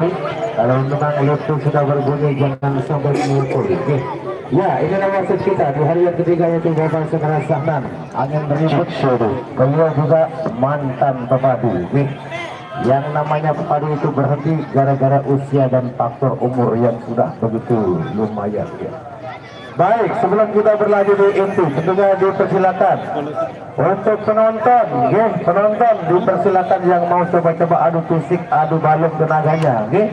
Kalau memang lotus sudah berbunyi jangan sampai mengumpul. Oke. Ya, inilah wasit kita di hari yang ketiga yaitu Bapak Saudara Sahnan. Angin ribut suruh. Beliau juga mantan pepadu. Oke. Yang namanya pepadu itu berhenti gara-gara usia dan faktor umur yang sudah begitu lumayan. Ya. Baik, sebelum kita berlanjut di inti, tentunya dipersilakan untuk penonton, ya, penonton dipersilakan yang mau coba-coba adu fisik, adu balok tenaganya, ya.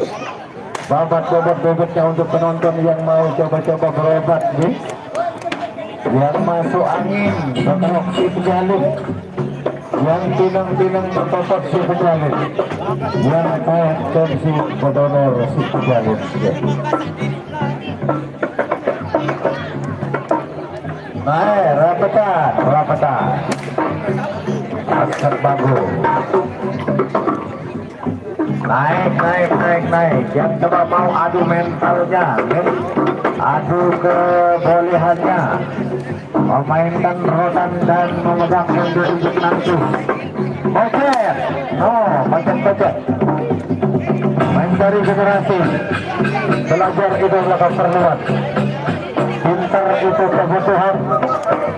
Babat bobot-bobotnya untuk penonton yang mau coba-coba berobat, ya. Yang masuk angin, bekerok si pejalin, yang tinang-tinang bertotot si pejalin, yang kayak si pedonor si pejalin, ya. Naik, rapatan. Asal bagus. Naik. Yang coba mau adu mentalnya, adu kebolehannya, memainkan rotan dan memegang untuk nanti. Oke, pacet. Main dari generasi. Belajar itu adalah keperluan. Pintar itu kebutuhan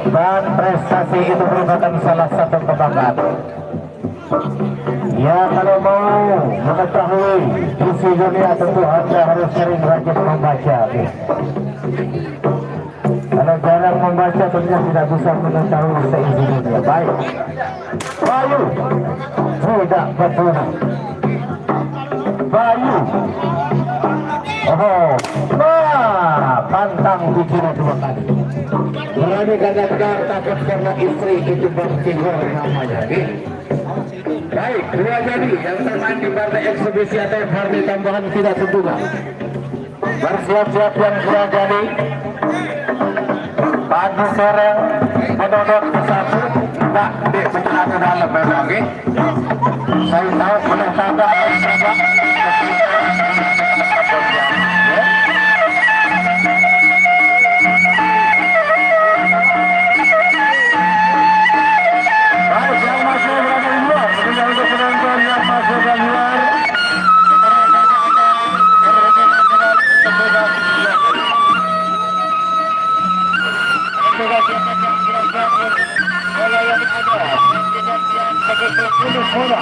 dan prestasi itu merupakan salah satu kebanggaan. Ya, kalau mau mengetahui isi dunia tentu Anda harus sering rajin membaca. Kalau jarang membaca tentunya tidak bisa mengetahui seisi dunia. Baik, Bayu tidak betul. Bayu, pantang bicara 2 kali. Berani kadang-kadang takut karena istri itu bertinggal namanya. Baik, 2 jadi yang termain di partai eksebisi atau partai tambahan tidak tentukan. Bersiap-siap yang 2 jadi. Pagi sereng, menodot ke 1, tidak di penjelasan dalam memang. Saya tahu boleh tambah. Bola.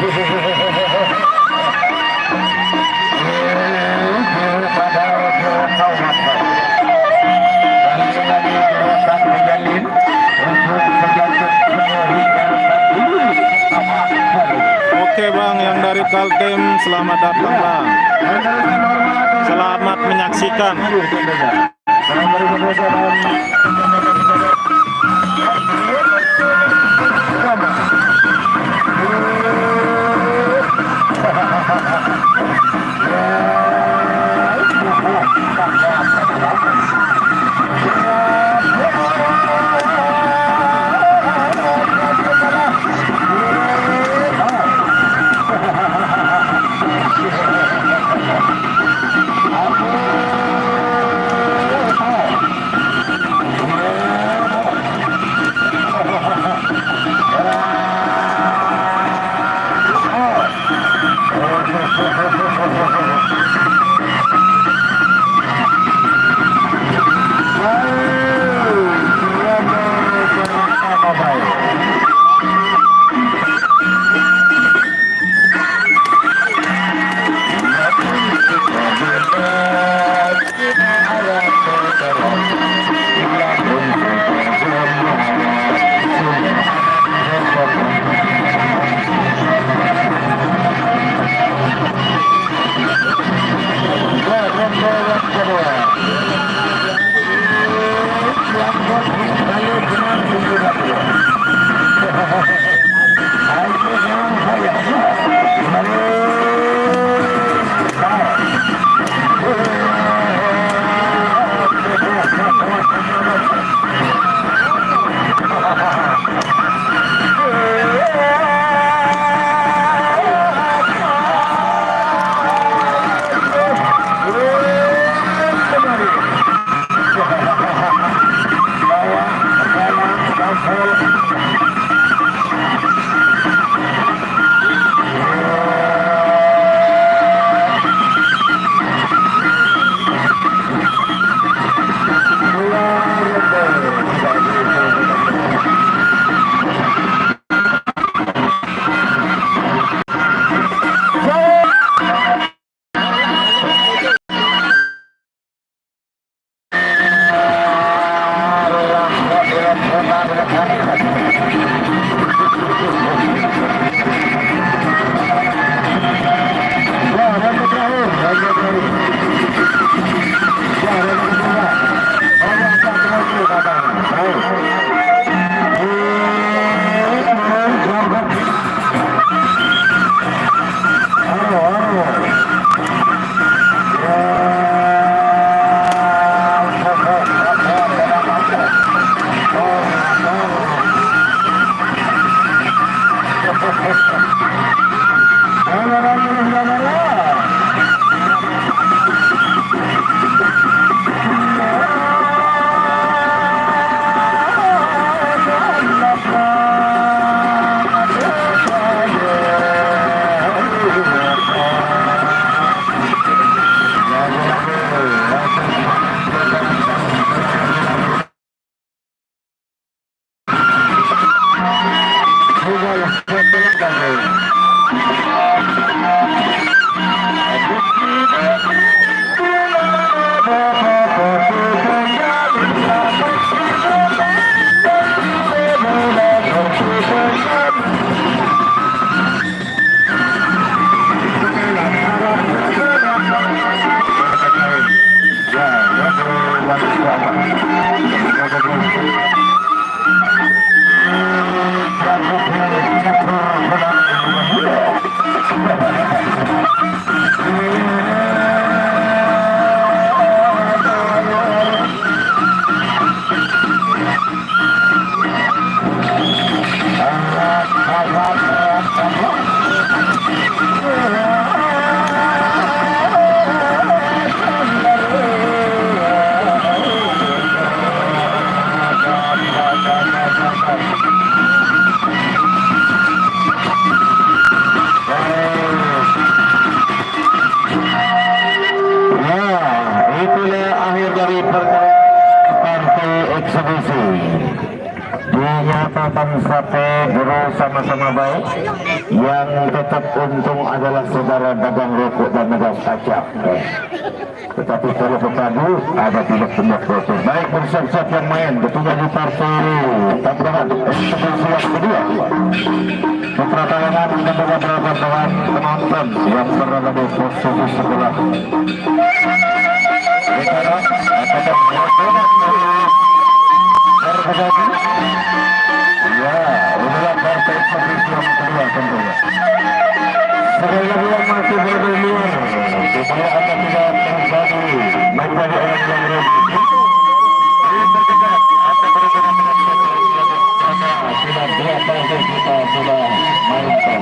Oke Bang, yang dari Kaltim selamat datang Bang. Selamat menyaksikan. Dinyatakan satu sama-sama baik. Yang tetap untung adalah saudara dagang rokok dan dagang kacang. Tetapi kalau berpadu ada tindak-tindak kotor. Baik, bersiap-siap yang main. Betulnya di partai tabrakan eksekusi yang kedua. Putra tayangan dan beberapa kawan penonton yang berada di posisi sebelah. Sekarang akan ya, inilah partai eksekusi yang kedua tentunya. Sekali lagi yang masih berada di luar, supaya anda tidak terjadi menjadi orang yang rugi. Berdekat, anda berdekat dengan sudah dua partai kita sudah mainkan.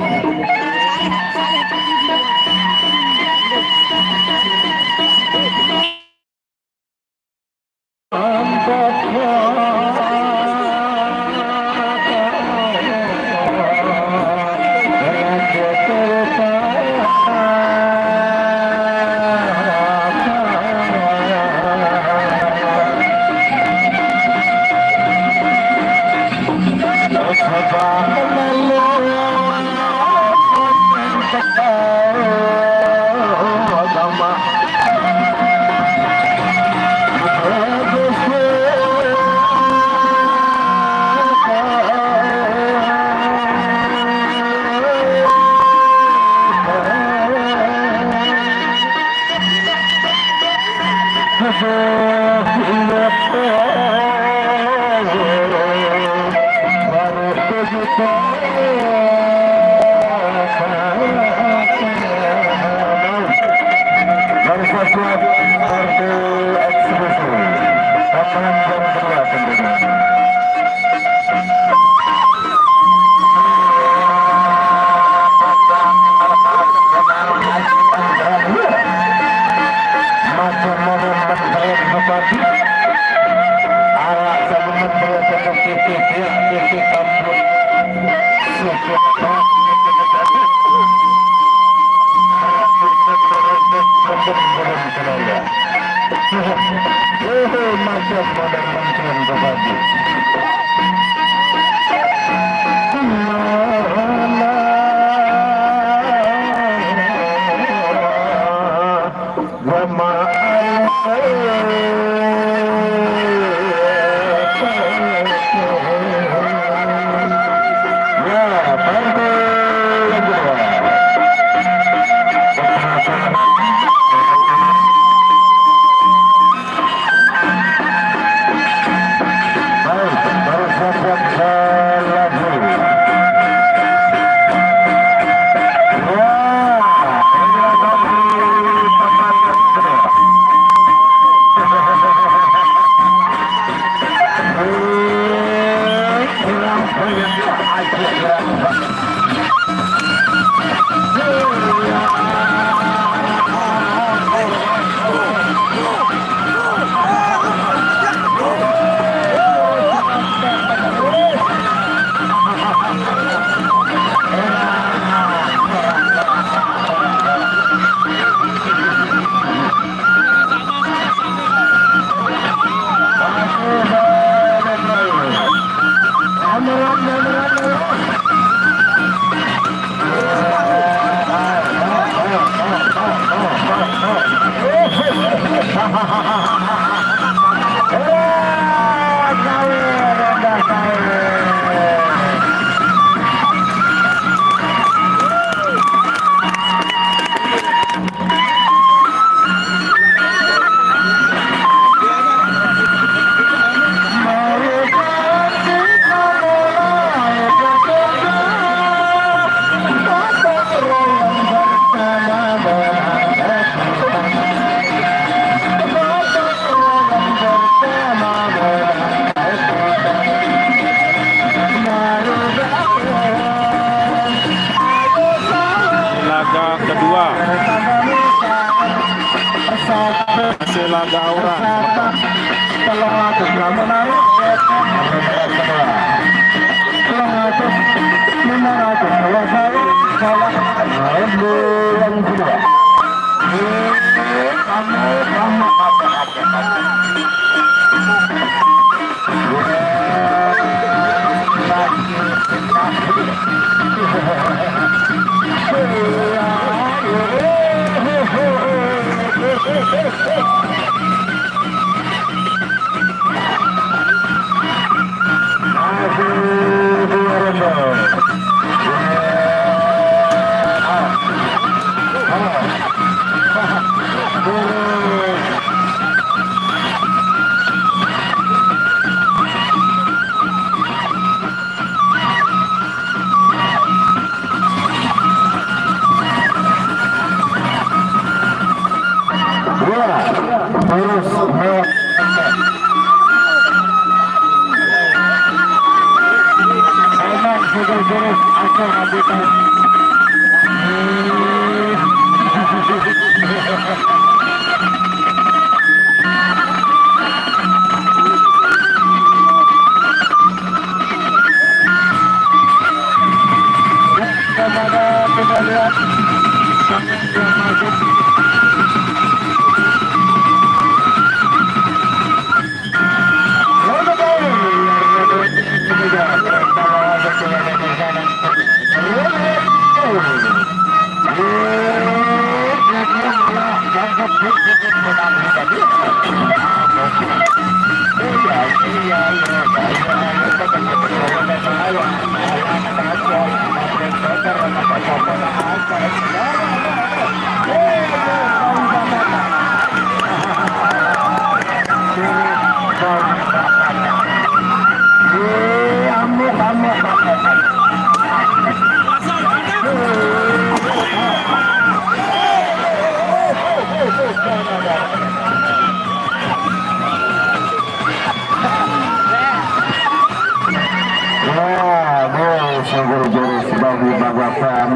Jurus bagi babakan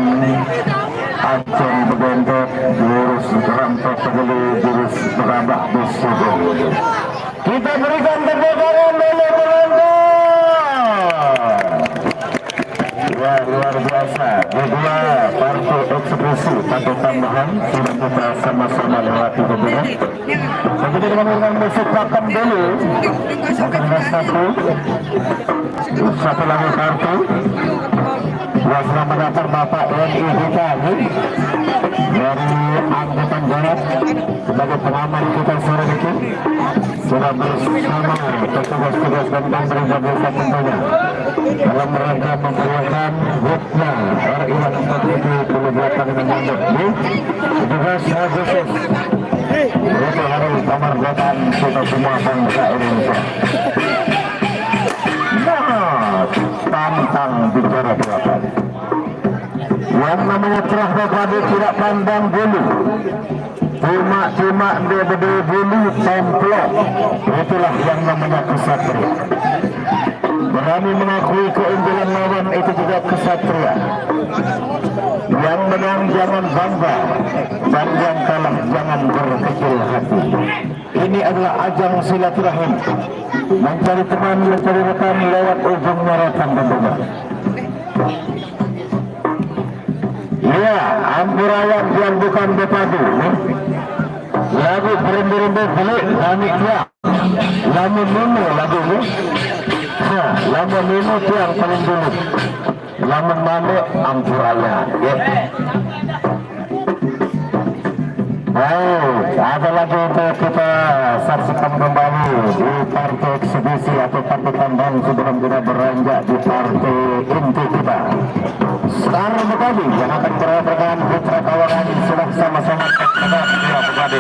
Aceh Bedendek, jurus Rampak Pegeli, jurus Berabak Besugo. Kita berikan tepuk tangan dulu penonton. Ya, luar biasa. Kedua partai eksekusi satu tambahan sudah kita sama-sama lewati beberapa. Jadi dengan menggunakan musik pakam dulu. Akan ada satu lagi kartu. Yang selamat datang Bapak RI kita dari Angkatan Darat sebagai pengaman kita sore itu sudah bersama petugas-petugas dan pemerintah desa tentunya dalam rangka memperlihatkan hutnya RI yang ke-78 menyambut di 17 Agustus itu hari kemerdekaan kita semua bangsa Indonesia. Tantang bicara berapa yang namanya cerah padu tidak pandang bulu, cuma dia berdiri templok, itulah yang namanya kesatria. Berani mengakui keunggulan lawan itu juga kesatria. Yang menang jangan bangga dan yang kalah jangan berkecil hati. Ini adalah ajang silaturahim, mencari teman, mencari rekan lewat ujung nyorotan tentunya. Ya, ampurawan yang bukan bepadu. Lagu berembe-rembe belik, kami dia. Lamu Nino lagu ini. Lamu Nino itu yang paling dulu. Lamu Mane ampuraya. Ya. Ada lagi untuk kita saksikan kembali di partai eksibisi atau partai kandang sebelum kita beranjak di partai inti kita. Sekarang Bekadi yang akan berhadapan putra kawanan sudah sama-sama terkenal di Bekadi.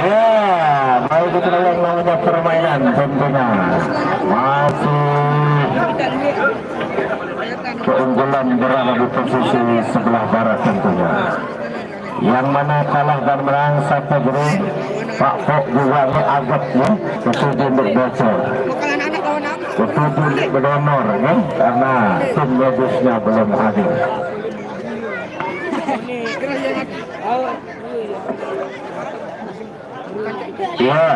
Ya, baik itu yang namanya permainan tentunya masih keunggulan berada di posisi sebelah barat tentunya. Yang mana kalah dan menang satu grup. Pak Pok juga agaknya ketujuh untuk bocor, ketujuh untuk berdonor ya, karena tim medisnya belum hadir. Ya,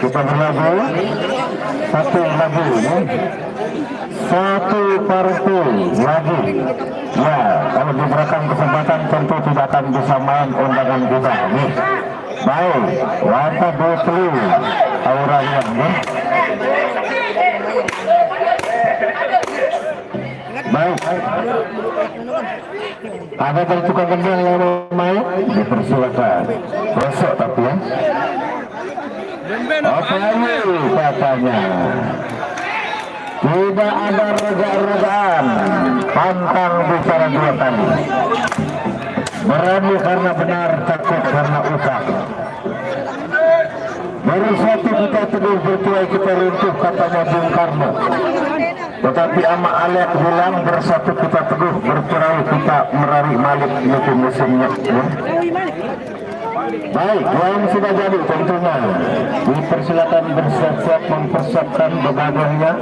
kita berlagu satu lagu ya. Satu partai lagi. Ya, kalau diberikan kesempatan tentu tidak akan bisa main undangan kita nih. Baik, Wanta Botlu auranya nih. Baik. Ada dari tukang kendang yang mau main? Dipersilakan. Besok tapi ya. Apa lagi katanya? Tidak ada rega-regaan, pantang bicara dua kali. Berani karena benar, takut karena usak. Bersatu kita teguh, bertuai kita runtuh, katanya Bung Karno. Tetapi ama Alek bilang bersatu kita teguh, bercerai kita merari Malik itu musimnya. Baik, yang sudah jadi tentunya dipersilakan bersiap-siap mempersiapkan bagaganya.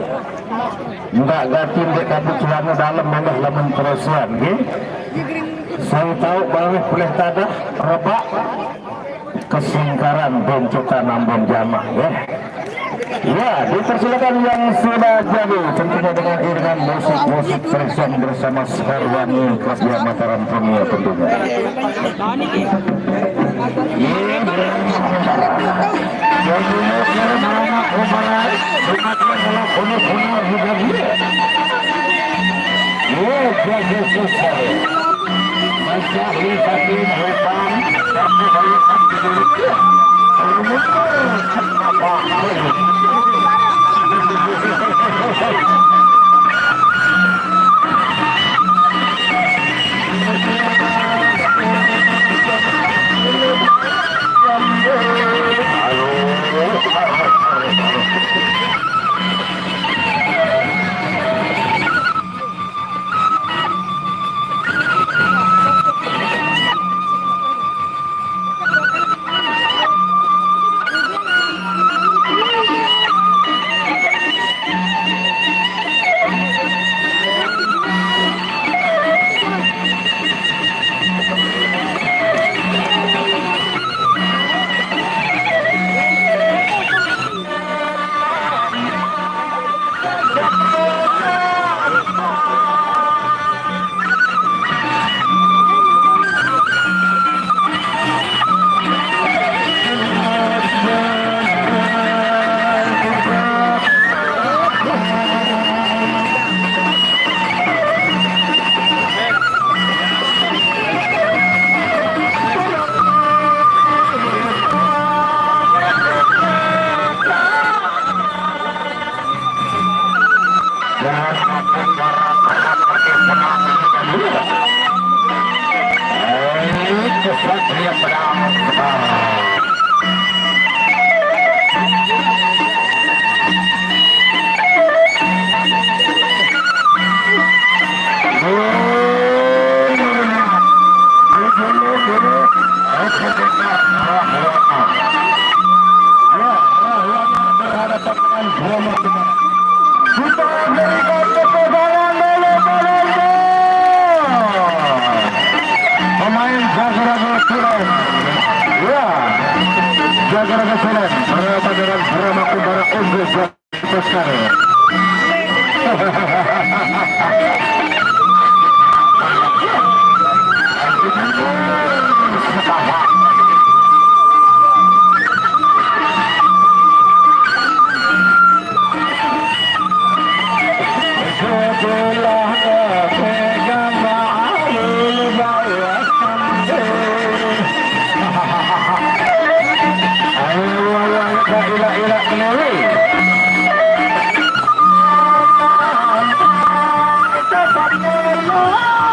Enggak gatin dek kabut celana dalam mana lamun perosian nggih. Saya tahu bahwa boleh tada rebak kesingkaran bencukan ambon jamah ya. Ya, dipersilakan yang sudah jadi tentunya dengan iringan musik-musik Trisam bersama Sarwani Klub Mataram Premier tentunya. Jaga-jaga Selen berapa dengan drama kumbara unggul buat Oscar. Oh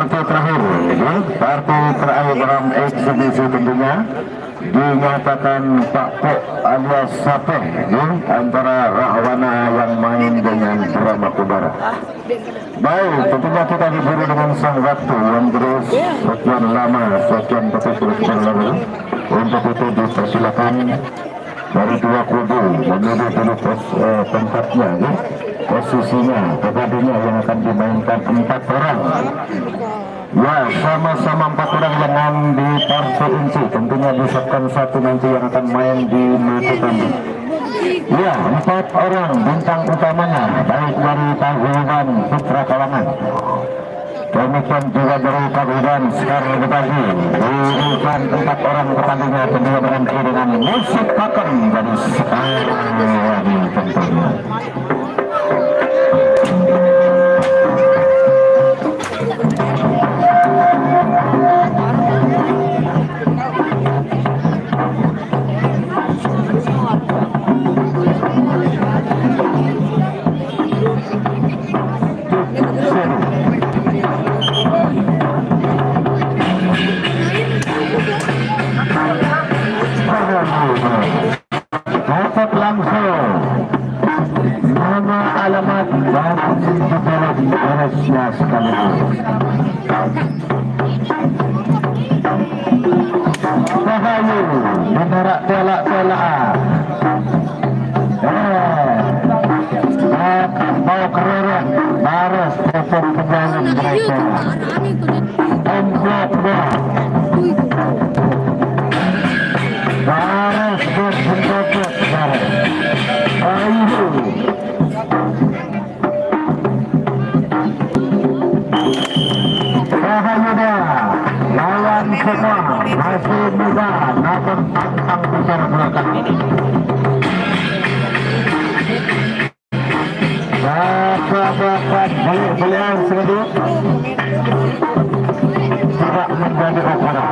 partai terakhir, ya. Partai terakhir dalam eksebisi tentunya dinyatakan Pak Pok alias Sapeh, ya, antara Rahwana yang main dengan Brahma Kubara. Baik, tentunya kita diberi dengan sang waktu yang terus sekian lama, sekian lama. Untuk itu dipersilakan dari dua kubu menuju dulu tempatnya, ya. Posisinya kepadanya yang akan dimainkan 4 orang. Ya, sama-sama 4 orang yang di partai inti. Tentunya disiapkan satu nanti yang akan main di Matukan. Ya, 4 orang bintang utamanya, baik dari Paguyuban Putra Kawangan. Demikian juga dari Paguyuban Sekar Bekasi. Diurusan 4 orang kepadanya tentunya dengan musik pakem dari Sekarwangi tentunya. Dapat langsung nama, alamat, dan detail beresnya sekaligus. Rahayu menerak telak-telak. Mau kerurang baris telepon penjalan mereka. Enggak. Baris bersentuh baris. Ayo. Muda, lawan semua masih muda, namun pantang besar belakang. Dapat beliau sedikit tidak menjadi opera.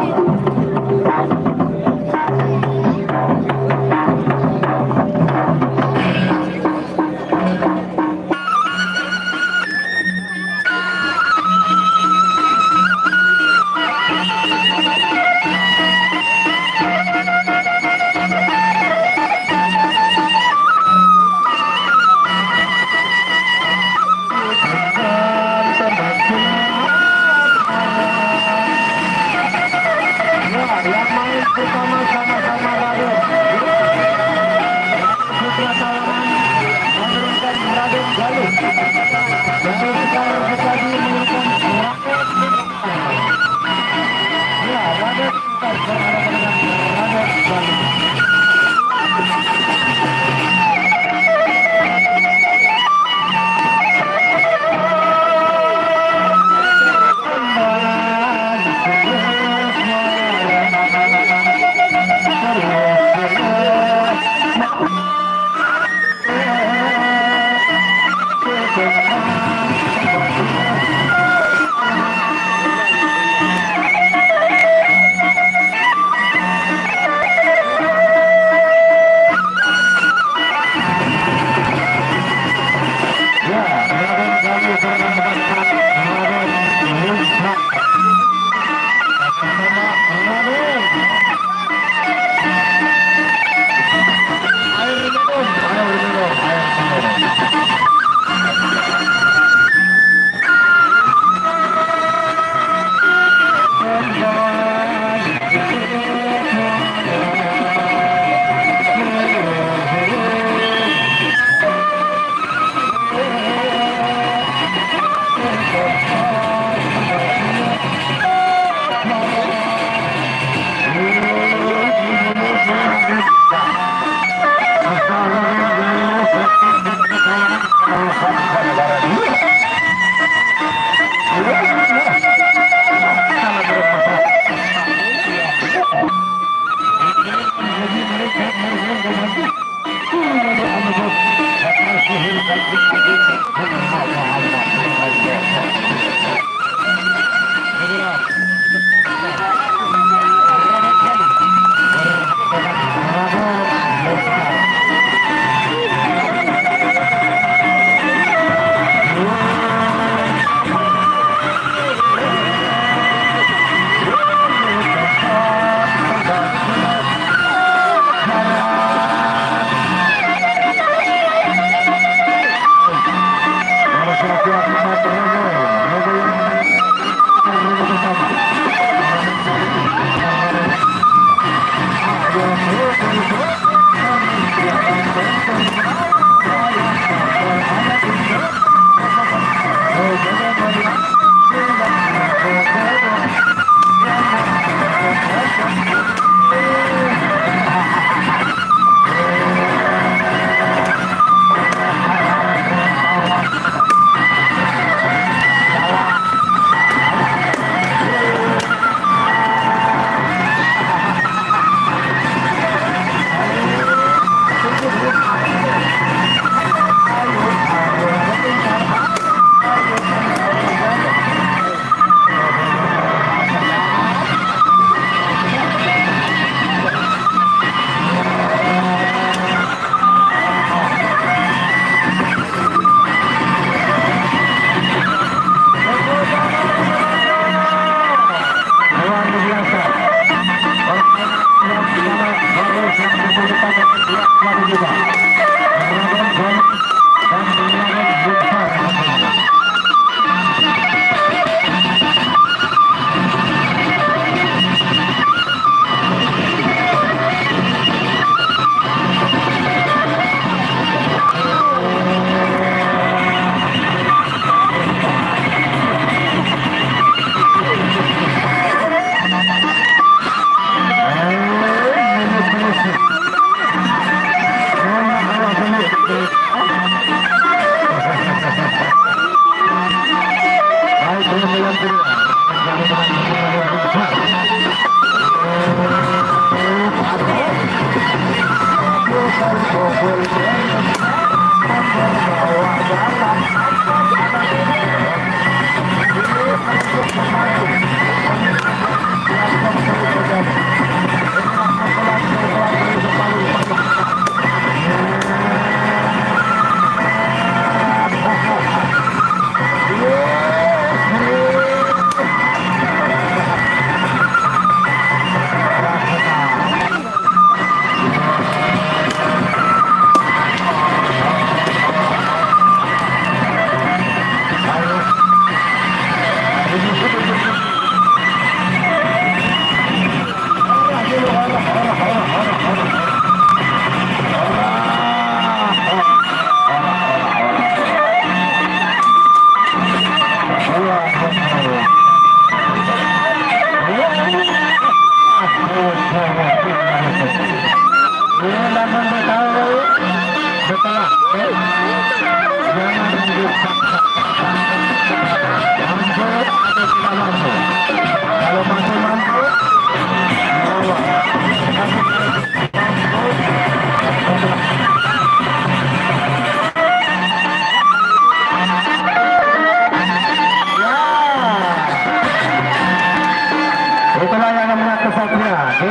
Kesatria, oke?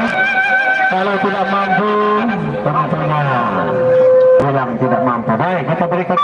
Kalau tidak mampu, teman-teman bilang tidak mampu. Baik, kita berikan.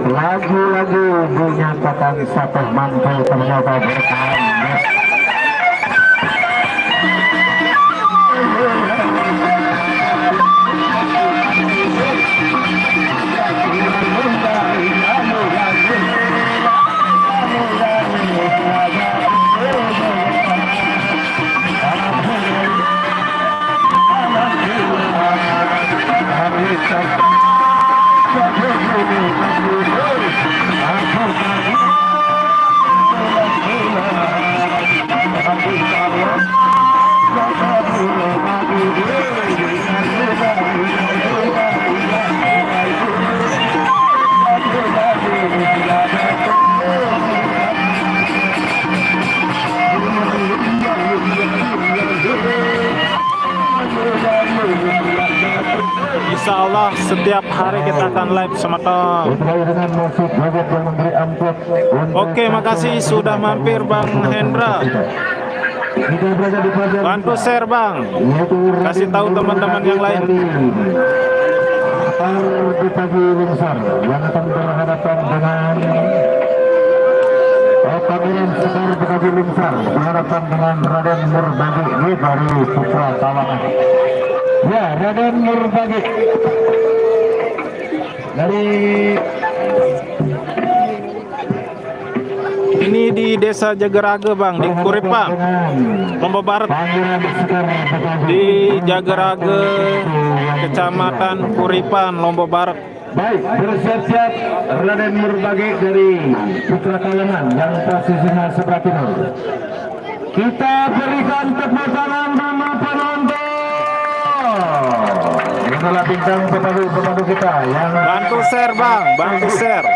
Lagi-lagi dinyatakan satu mampu ternyata bertahan. Insya Allah setiap hari kita akan live sama Tom. Oke, makasih sudah mampir Bang Hendra. Bantu share Bang, kasih tahu teman-teman yang lain. Di pagi Lingsar yang akan berhadapan dengan Pemilihan Sekar Bekasi Lingsar berhadapan dengan Raden Murbagi ini dari Putra Tawangan. Ya, Raden Murbagi dari Ini di Desa Jagaraga Bang, di Kuripan, Lombok Barat. Di Jagaraga, Kecamatan Kuripan, Lombok Barat. Baik, bersiap-siap Raden Murbage dari Putra Kalengan yang posisinya sebelah timur. Kita berikan tepuk tangan sama penonton. Inilah bintang pemandu kita yang Bantu share Bang, bantu share.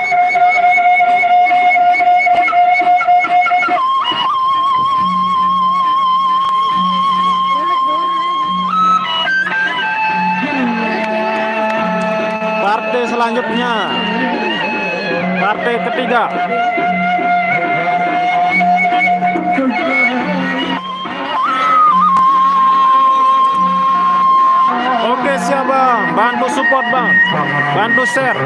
Partai selanjutnya, partai ketiga. Oke siap Bang, bantu support Bang, bantu share.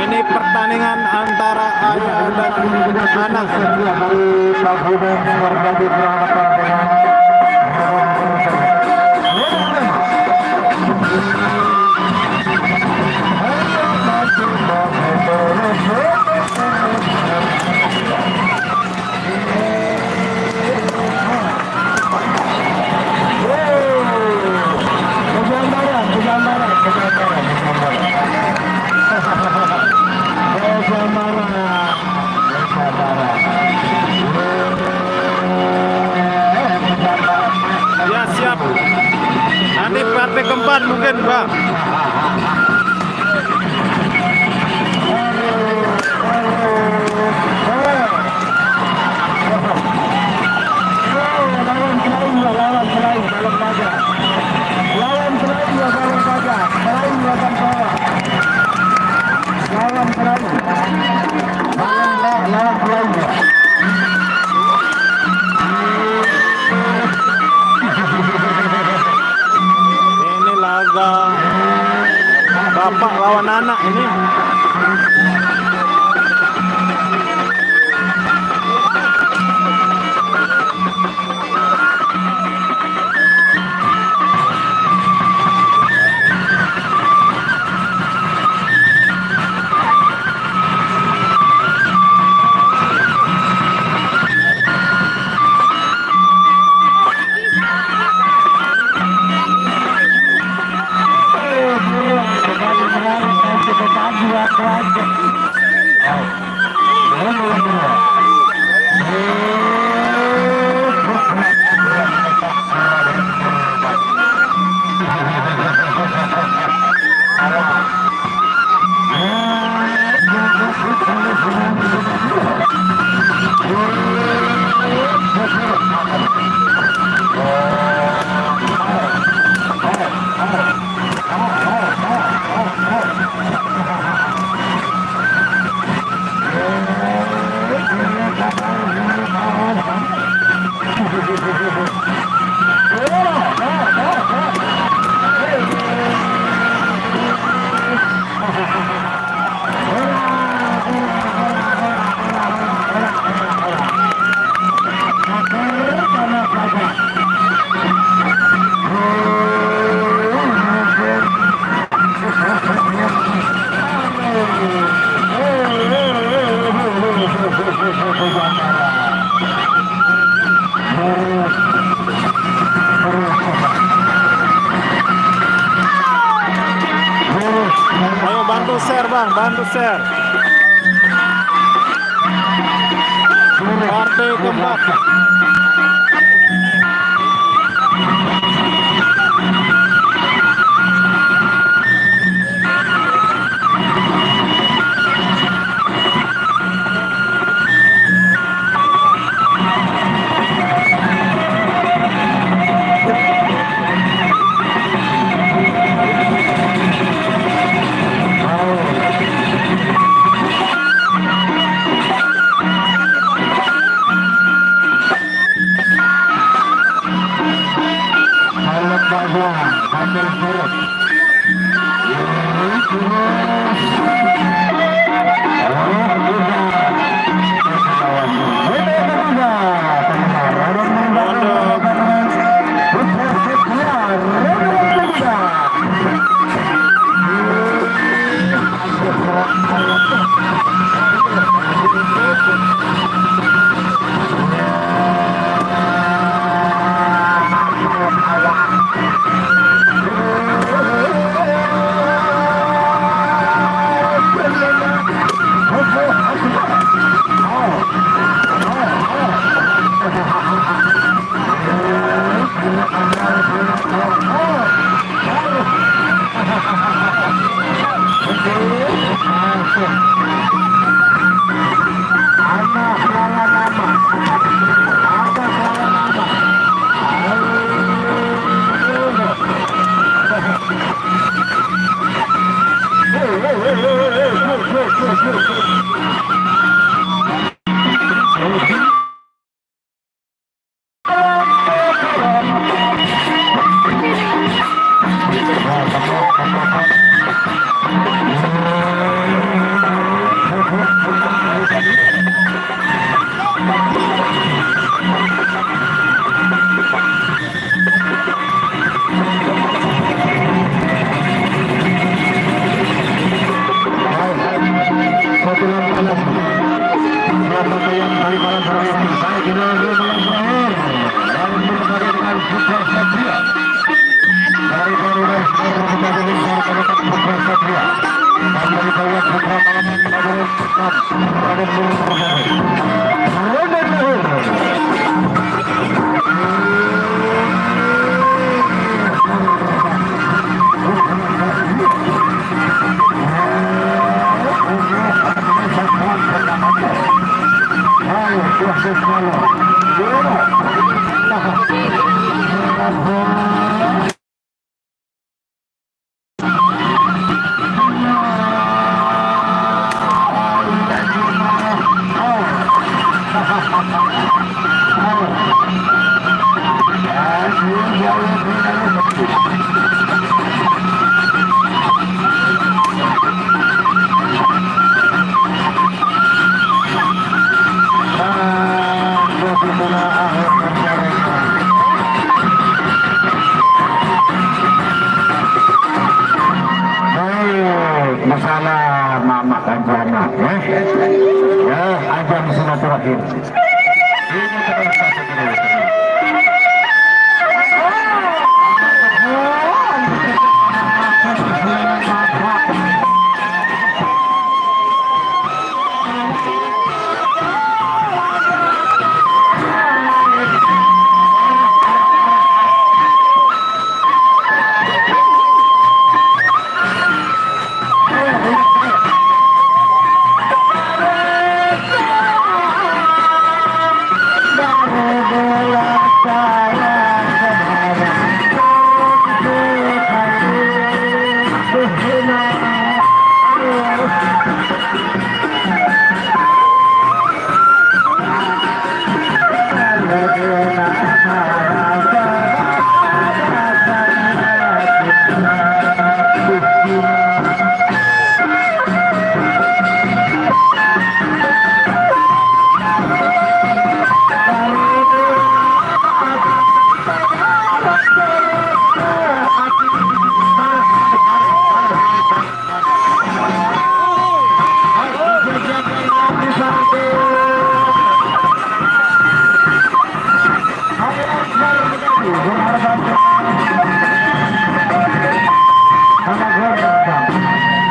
Ini pertandingan antara ayah dan anak. Ya siap. Nanti partai keempat mungkin Bang. Ini laga bapak lawan anak ini. Ayo bantu share Bang, bantu share. Partai keempat. Anak lawan nama. Anak lawan nama. Masalah mama kanjana ya. Ya, ajang silaturahim. Ini adalah satu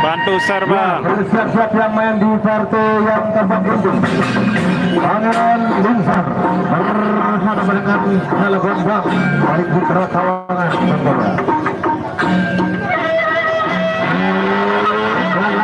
Bantu serba. Siap-siap yang main di partai yang tempat itu. Pangeran Linsar bersama dengan telepon bang dari Putra Tawangan. Baik,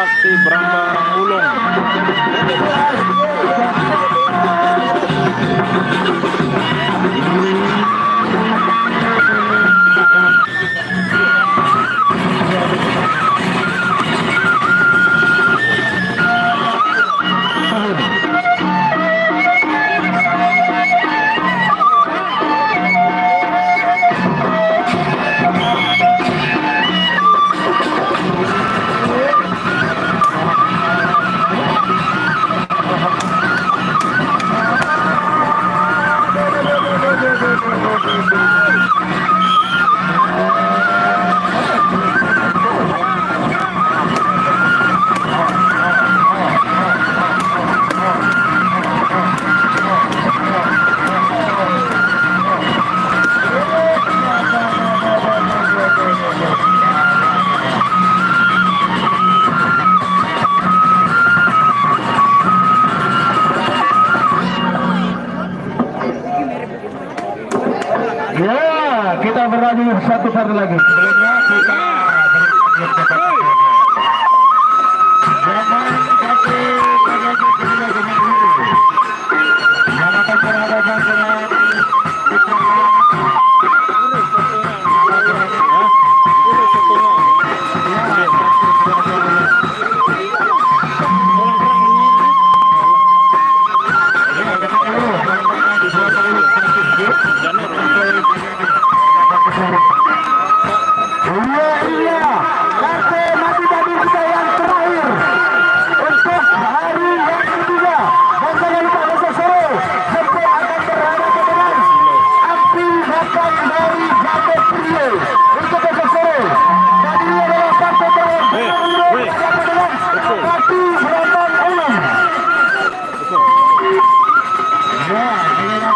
Sakti Brambang Ulung. Ya, kita berlaju satu kali lagi. Sebelumnya kita zaman kaki menuju ke wilayah Gemudi. Nyamakan peradaban dengan Iya, kartu mati tadi kita yang terakhir untuk hari yang ketiga. Dan jangan lupa besok sore Jepang akan berhadapan dengan api bakar dari Jabet Prio untuk besok sore. Tadi adalah partai terakhir berhadapan dengan Sakti Brambang Ulung. Ya, ini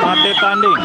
mati tanding.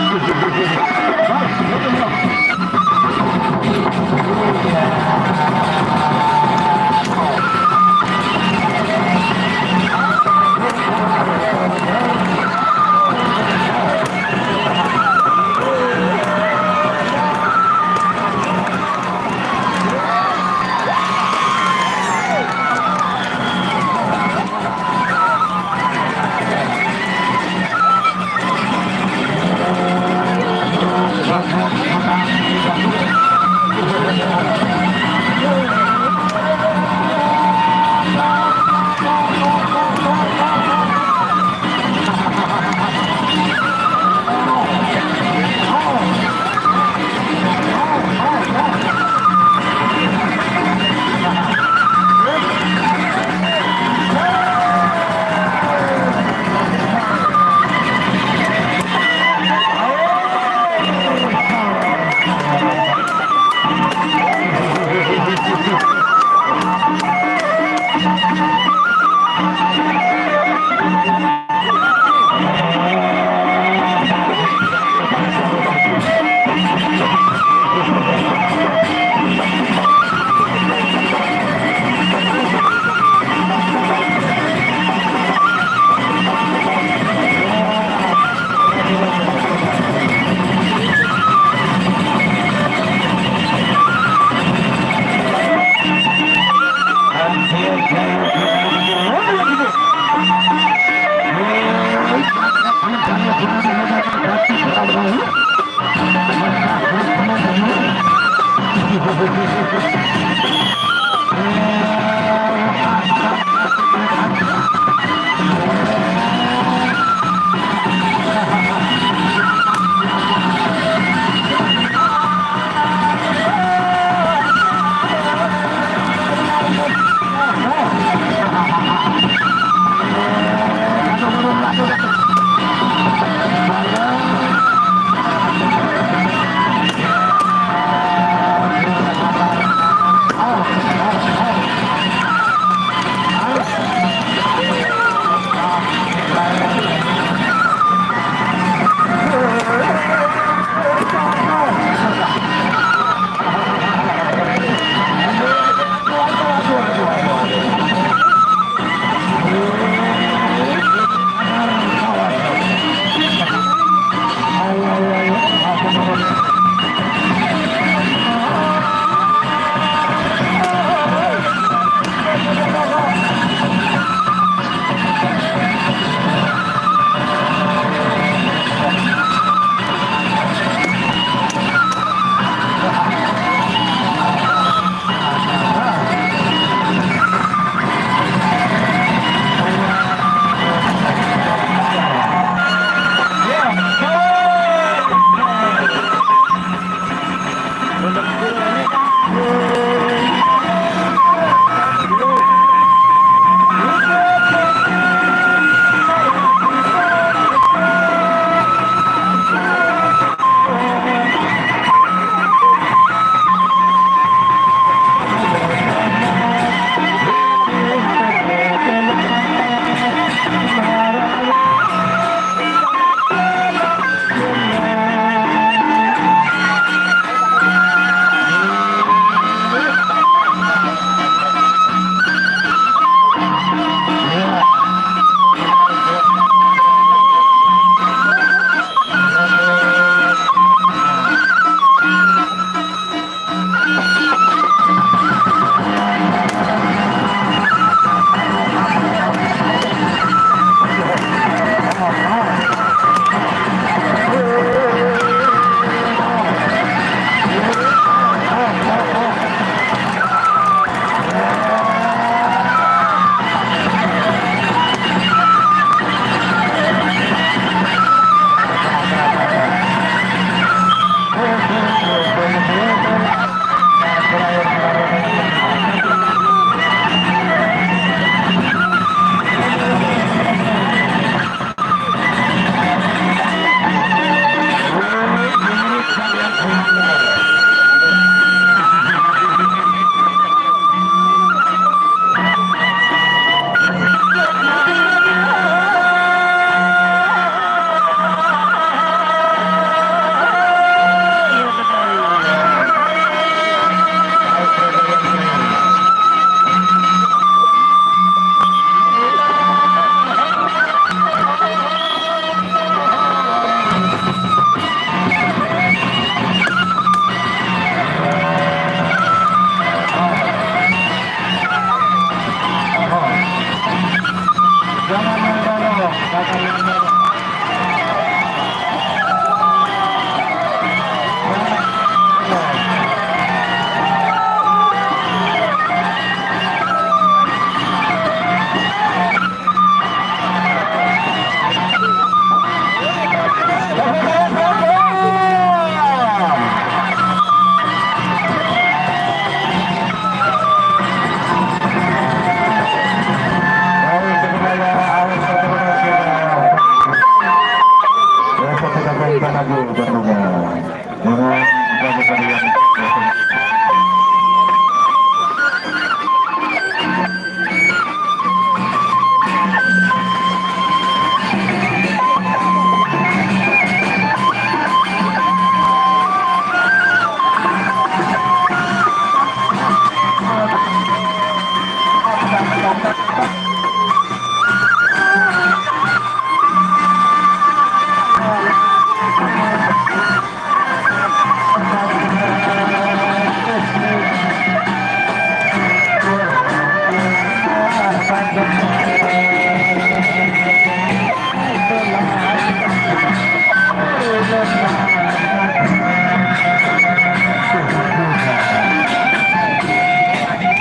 Tangan